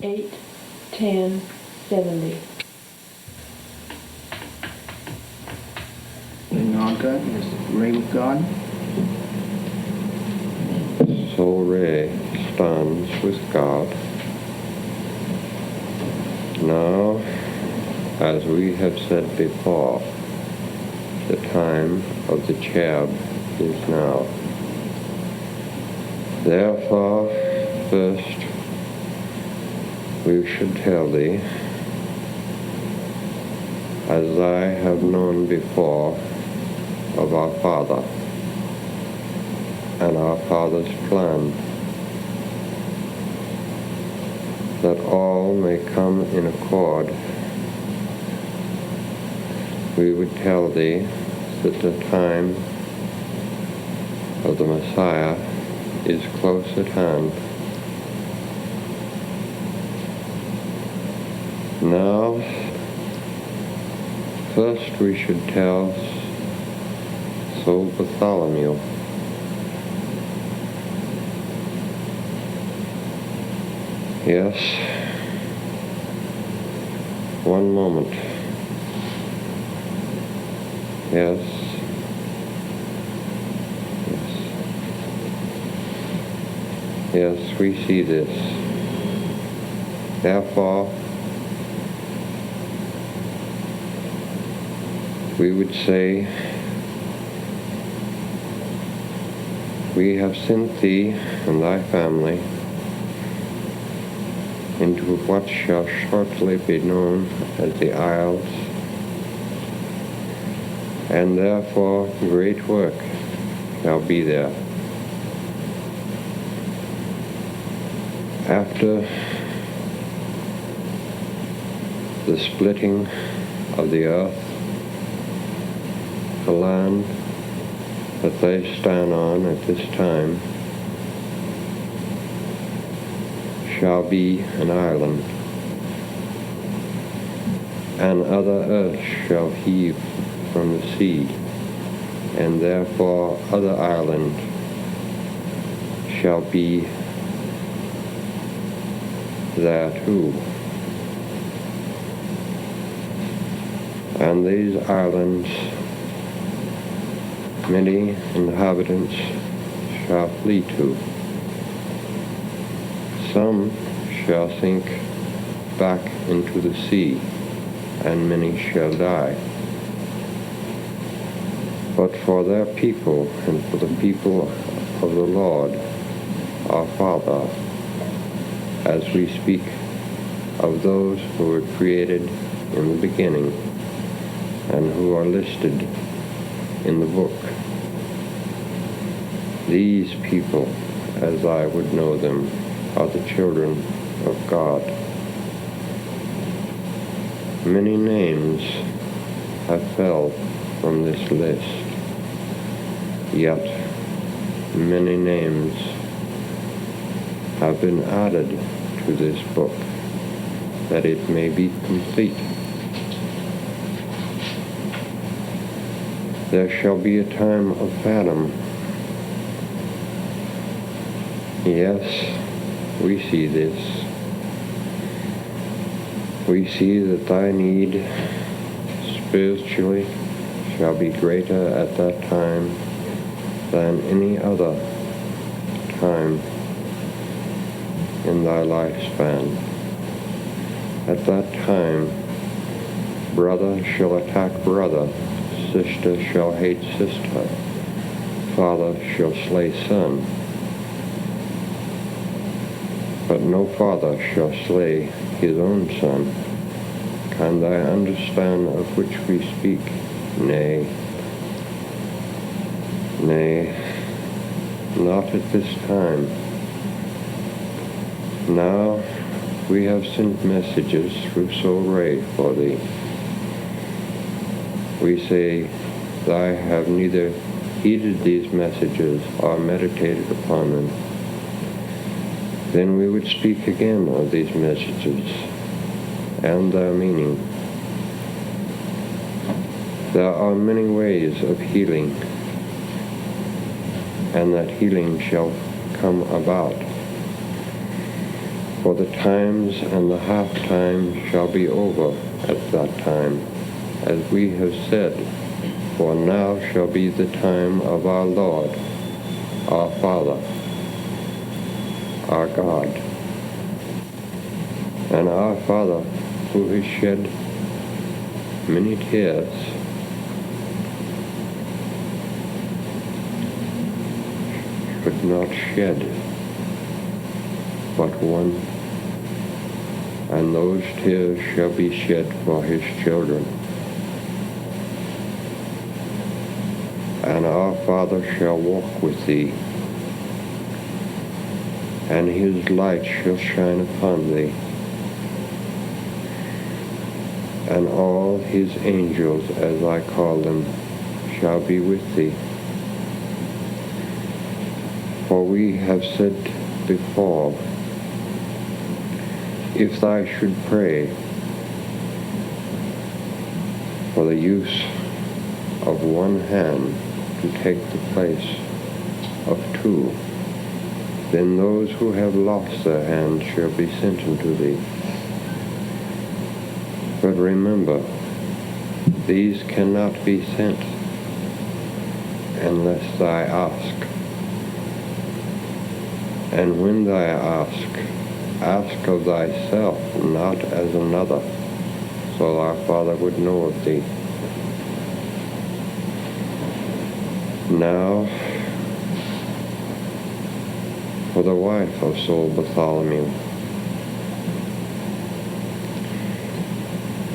8, 10, 70. Living on God is Ray with God. Soul Ray stands with God. Now, as we have said before, the time of the Cherub is now. Therefore, first we should tell thee, as I have known before, of our Father and our Father's plan, that all may come in accord. We would tell thee that the time of the Messiah is close at hand. Now, first we should tell Soul Bartholomew. Yes, one moment. Yes. Yes, we see this. Therefore, we would say, we have sent thee and thy family into what shall shortly be known as the Isles, and therefore great work shall be there. After the splitting of the earth, the land that they stand on at this time shall be an island, and other earth shall heave from the sea, and therefore other island shall be there too. And these islands many inhabitants shall flee to. Some shall sink back into the sea, and many shall die. But for their people and for the people of the Lord, our Father, as we speak of those who were created in the beginning and who are listed in the book, these people, as I would know them, are the children of God. Many names have fell from this list, yet many names have been added to this book, that it may be complete. There shall be a time of Adam. Yes, we see this. We see that thy need spiritually shall be greater at that time than any other time in thy lifespan. At that time, brother shall attack brother, sister shall hate sister, father shall slay son. But no father shall slay his own son. Can thou understand of which we speak? Nay, not at this time. Now we have sent messages through Soul Ray for thee. We say, thou have neither heeded these messages or meditated upon them. Then we would speak again of these messages and their meaning. There are many ways of healing, and that healing shall come about. For the times and the half time shall be over at that time, as we have said, for now shall be the time of our Lord, our Father, our God. And our Father, who has shed many tears, should not shed but one, and those tears shall be shed for his children. And our Father shall walk with thee, and his light shall shine upon thee, and all his angels, as I call them, shall be with thee. For we have said before, if thou should pray for the use of one hand to take the place of two, then those who have lost their hands shall be sent unto thee. But remember, these cannot be sent unless thou ask. And when thou ask of thyself, not as another, so thy Father would know of thee. Now, for the wife of Saul Bartholomew,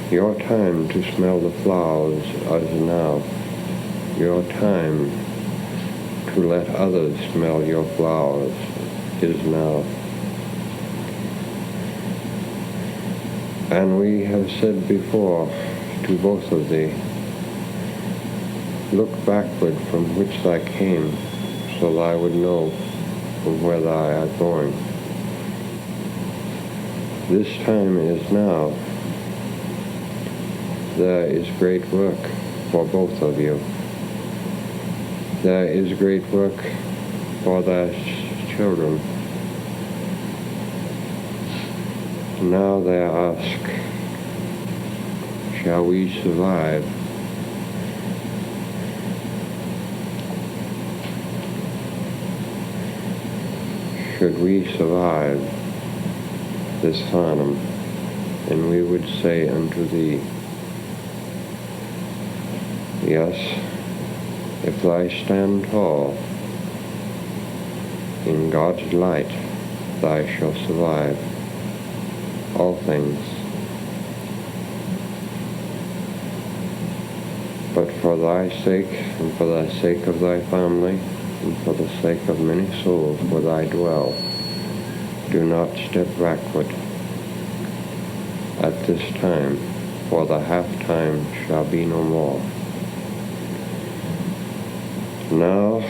your time to smell the flowers is now. Your time to let others smell your flowers is now. And we have said before to both of thee, look backward from which thou came, so thou would know from where thou art going. This time is now. There is great work for both of you. There is great work for thy children. Now they ask, shall we survive? Should we survive this Farnham? And we would say unto thee, yes, if thou stand tall in God's light, thou shalt survive all things. But for thy sake, and for the sake of thy family, and for the sake of many souls where thy dwell, do not step backward at this time, for the half time shall be no more. Now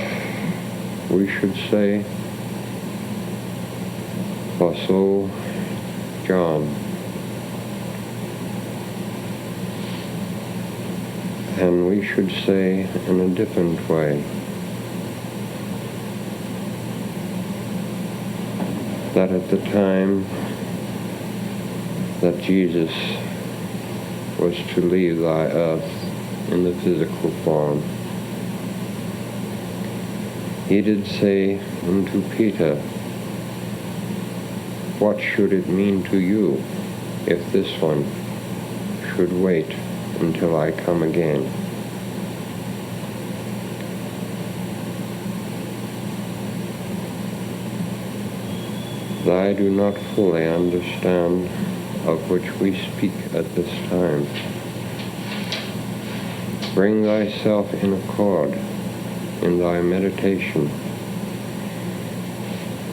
we should say, for so John, and we should say in a different way, that at the time that Jesus was to leave thy earth in the physical form, he did say unto Peter, what should it mean to you if this one should wait until I come again? Thou do not fully understand of which we speak at this time. Bring thyself in accord in thy meditation.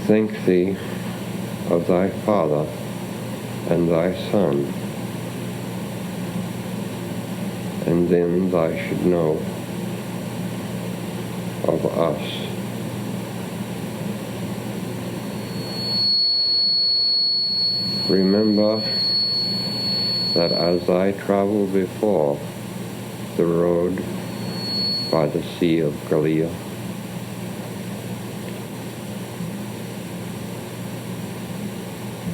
Think thee of thy Father and thy Son, and then thou should know of us. Remember that as I traveled before the road by the Sea of Galilee,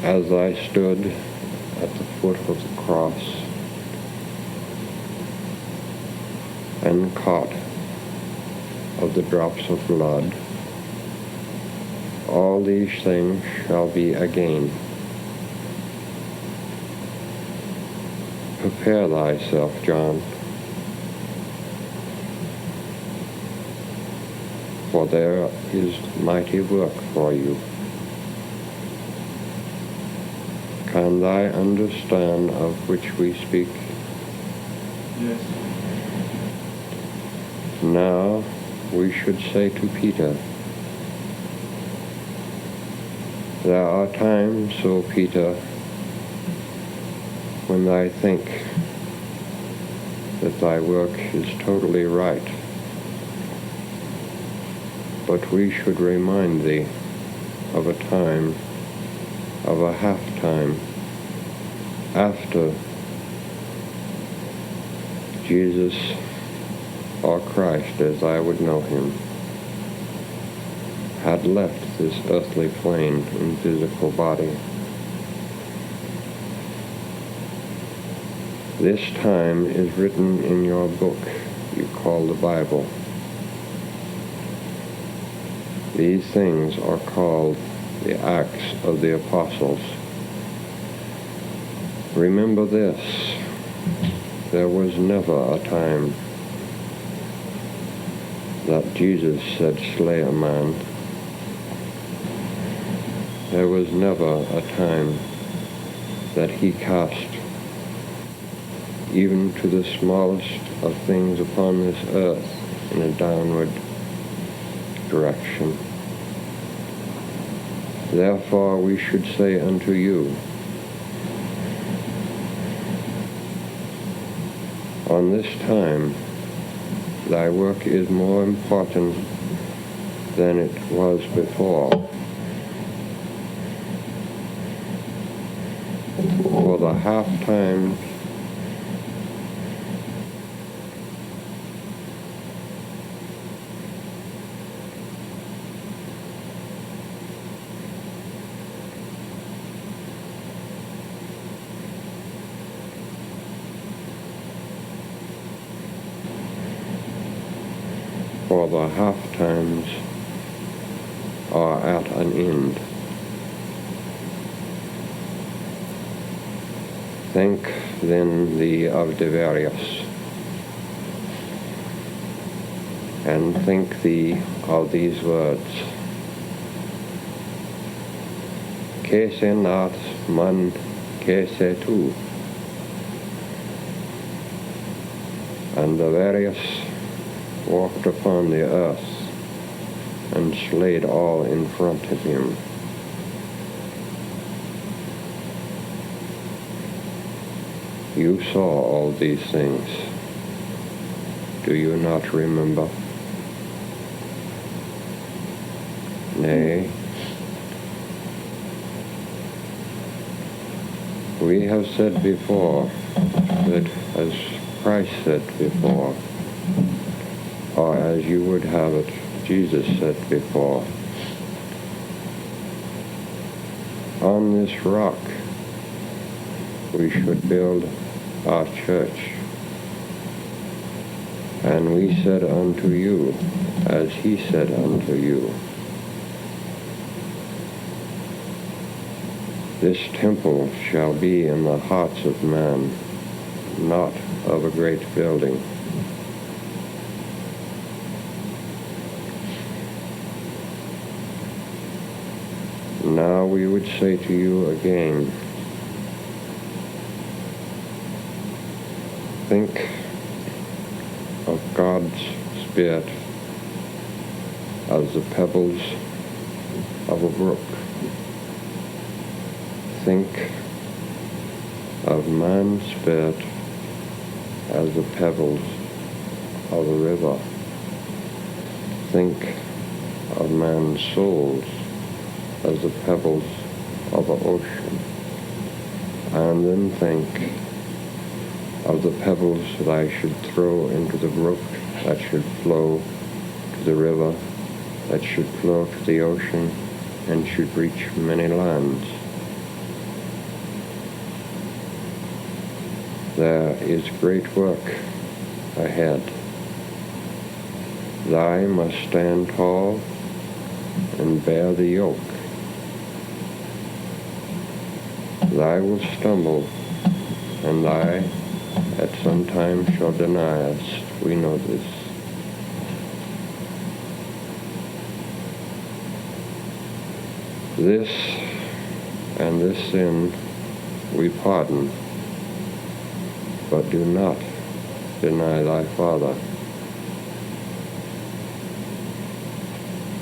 as I stood at the foot of the cross and caught of the drops of blood, all these things shall be again. Prepare thyself, John, for there is mighty work for you. Can thou understand of which we speak? Yes. Now we should say to Peter, there are times, O Peter, when I think that thy work is totally right. But we should remind thee of a time, of a half-time, after Jesus, or Christ as I would know him, had left this earthly plane in physical body. This time is written in your book you call the Bible. These things are called the Acts of the Apostles. Remember this, there was never a time that Jesus said, slay a man. There was never a time that he cast even to the smallest of things upon this earth in a downward direction. Therefore we should say unto you, on this time thy work is more important than it was before. For the half-time for the half-times are at an end. Think then thee of the various, and think thee of these words. Que se nat man que se tu. And the various walked upon the earth and slayed all in front of him. You saw all these things. Do you not remember? Nay, we have said before that as Christ said before, or as you would have it, Jesus said before, on this rock we should build our church. And we said unto you, as he said unto you, this temple shall be in the hearts of man, not of a great building. Now we would say to you again, think of God's Spirit as the pebbles of a brook. Think of man's spirit as the pebbles of a river. Think of man's souls as the pebbles of an ocean. And then think of the pebbles that I should throw into the brook that should flow to the river, that should flow to the ocean, and should reach many lands. There is great work ahead. Thy must stand tall and bear the yoke. Thy will stumble, and thy at some time shall deny us. We know this. This and this sin we pardon, but do not deny thy Father.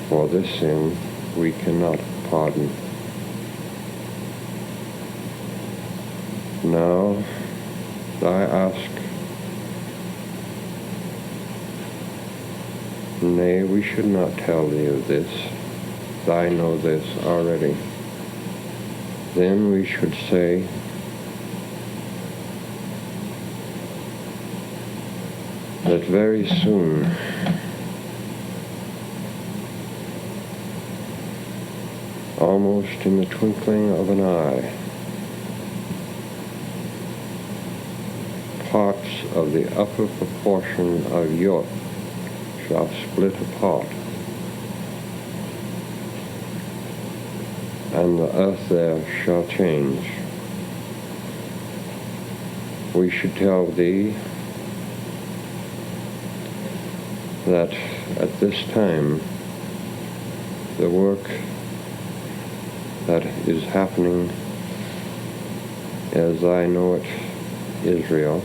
For this sin we cannot pardon. Now I ask, nay, we should not tell thee of this. Thou know this already. Then we should say, that very soon almost in the twinkling of an eye, parts of the upper proportion of Yod shall split apart, and the earth there shall change. We should tell thee that at this time the work that is happening, as I know it, Israel,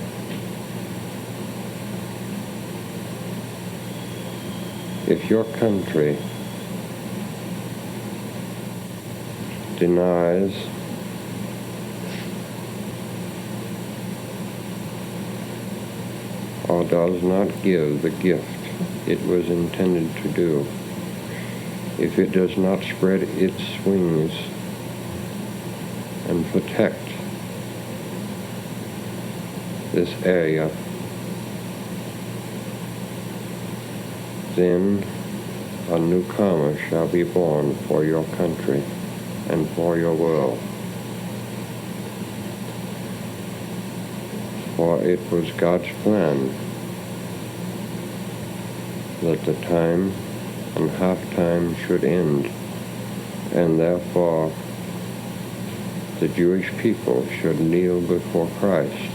if your country denies or does not give the gift it was intended to do, if it does not spread its wings and protect this area, then a new karma shall be born for your country and for your world. For it was God's plan that the time and half-time should end, and therefore the Jewish people should kneel before Christ.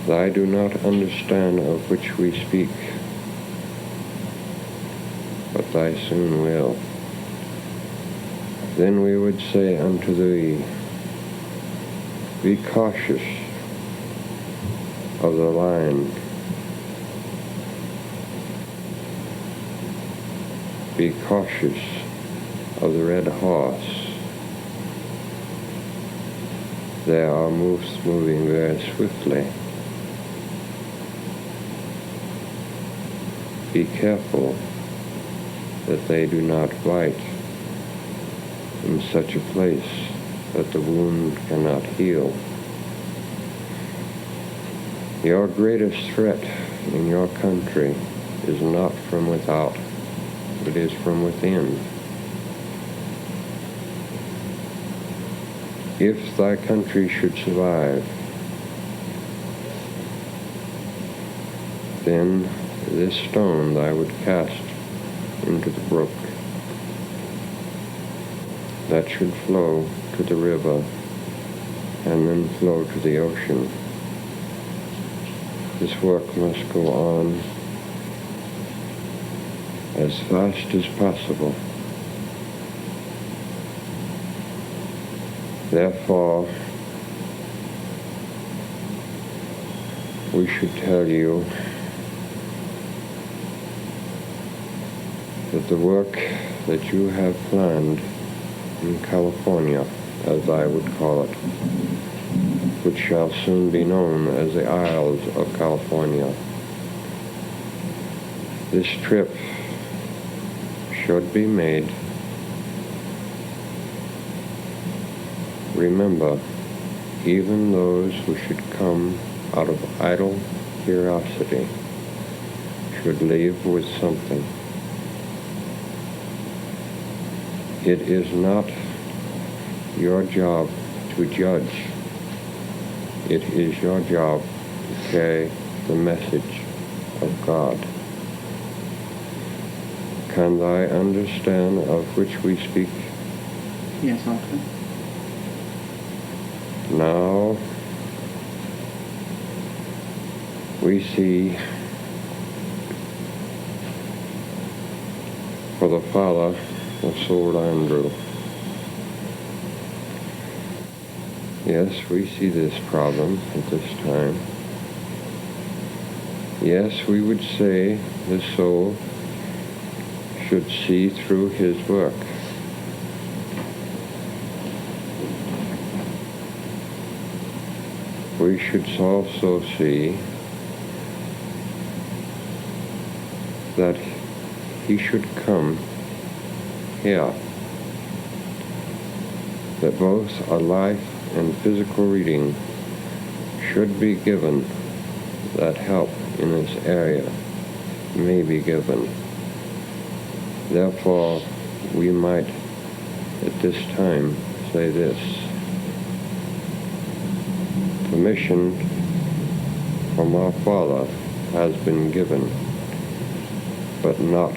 I do not understand of which we speak, but thy soon will. Then we would say unto thee, be cautious of the lion, be cautious of the red horse. They are moving very swiftly. Be careful that they do not bite in such a place that the wound cannot heal. Your greatest threat in your country is not from without, but is from within. If thy country should survive, then this stone thou would cast into the brook that should flow to the river and then flow to the ocean. This work must go on as fast as possible. Therefore, we should tell you that the work that you have planned in California, as I would call it, which shall soon be known as the Isles of California, this trip should be made. Remember, even those who should come out of idle curiosity should leave with something. It is not your job to judge. It is your job to carry the message of God. Can thou understand of which we speak? Yes, Uncle. Now we see for the father of soul Andrew. Yes, we see this problem at this time. Yes, we would say the soul should see through his work. We should also see that he should come here, that both a life and physical reading should be given, that help in this area may be given. Therefore, we might at this time say this: permission from our Father has been given, but not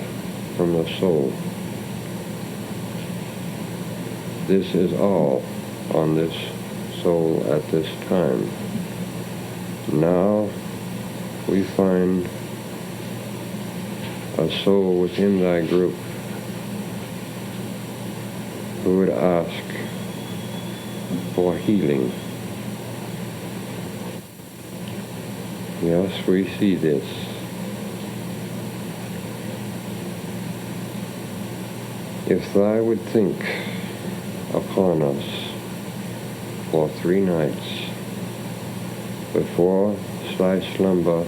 from the soul. This is all on this soul at this time. Now we find a soul within thy group who would ask for healing. Yes, we see this. If thou would think upon us for 3 nights, before thy slumber,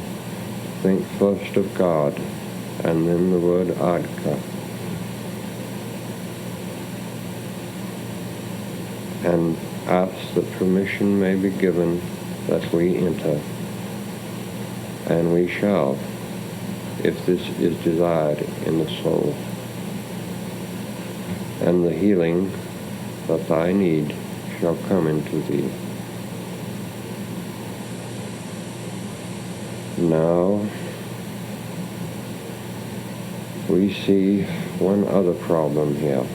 think first of God, and then the word Adka, and ask that permission may be given that we enter. And we shall, if this is desired in the soul. And the healing that thy need shall come into thee. Now we see one other problem here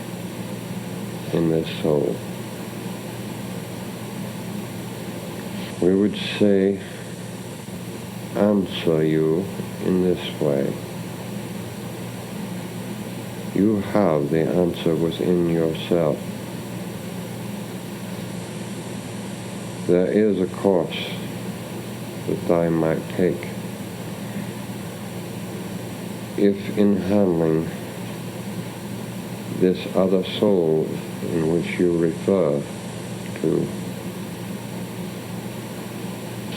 in this soul. We would say, answer you in this way. You have the answer within yourself. There is a course that thou might take. If in handling this other soul in which you refer to,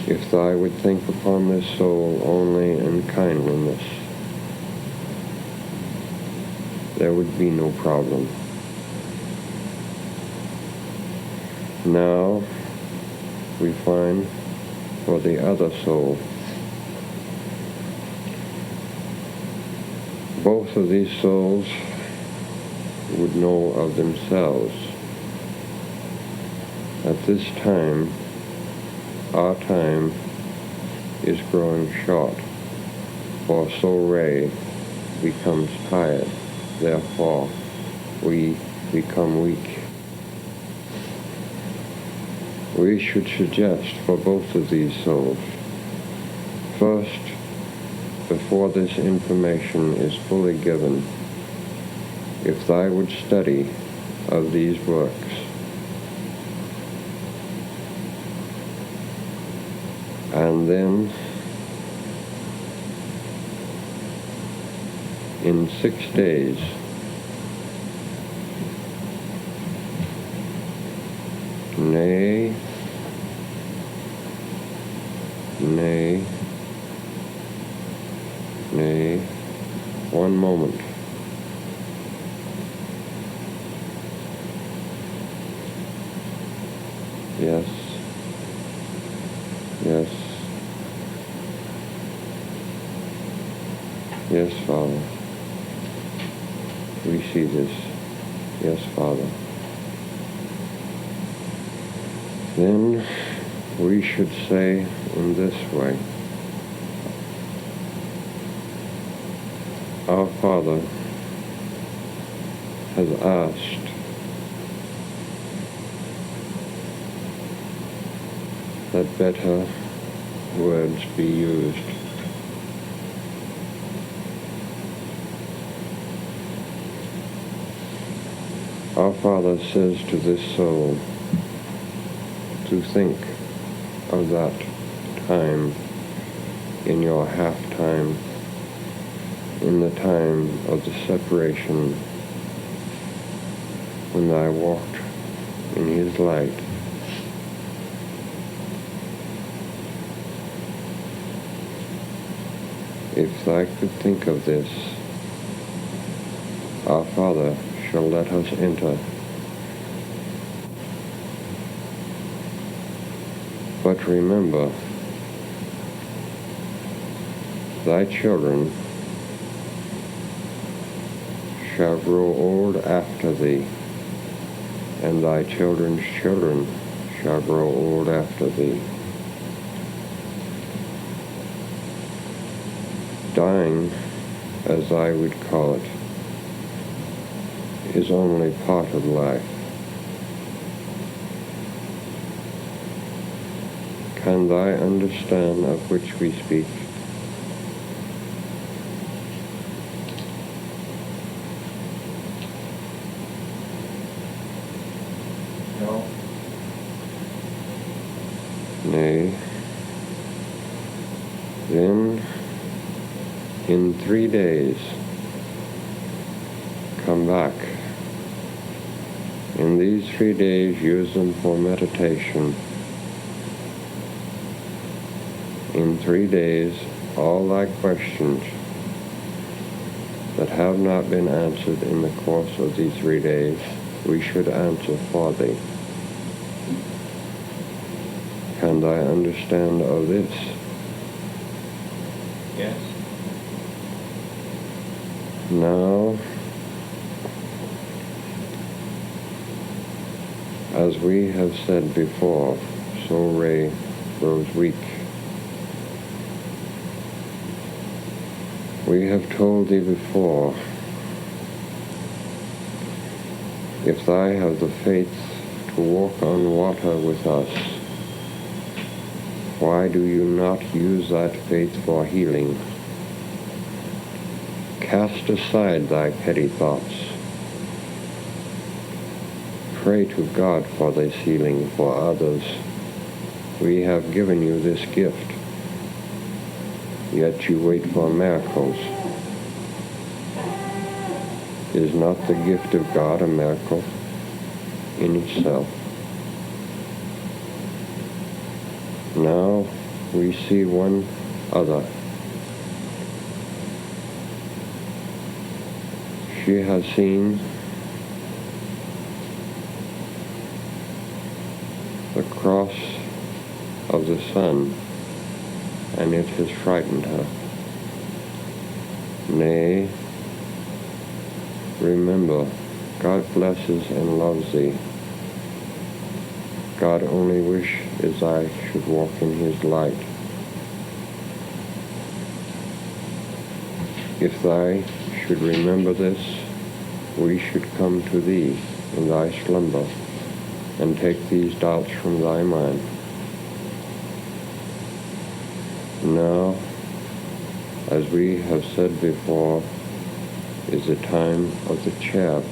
if thou would think upon this soul only in kindliness, there would be no problem. Now we find for the other soul, both of these souls would know of themselves. At this time, our time is growing short, for soul ray becomes tired. Therefore, we become weak. We should suggest for both of these souls, first, before this information is fully given, if thou would study of these works, and then in 6 days, nay, 1 moment. Yes, yes, yes, Father. We see this. Yes, Father. Then we should say in this way, our Father has asked that better words be used. Our Father says to this soul to think of that time in your half-time, in the time of the separation, when I walked in His light. If I could think of this, our Father shall let us enter. But remember, thy children shall grow old after thee, and thy children's children shall grow old after thee. Dying, as I would call it, is only part of life. Can thou understand of which we speak? No. Nay. Then, in 3 days, come back. In these 3 days, use them for meditation. In 3 days, all thy questions that have not been answered in the course of these 3 days, we should answer for thee. Can thou understand of this? Yes. Now, as we have said before, so Ray grows weak. We have told thee before, if thou have the faith to walk on water with us, why do you not use that faith for healing? Cast aside thy petty thoughts. Pray to God for this healing for others. We have given you this gift, yet you wait for miracles. Is not the gift of God a miracle in itself? Now we see one other. She has seen the cross of the sun, and it has frightened her. Nay, remember, God blesses and loves thee. God only wishes I should walk in His light. If thou should remember this, we should come to thee in thy slumber and take these doubts from thy mind. Now, as we have said before, is the time of the Cherub.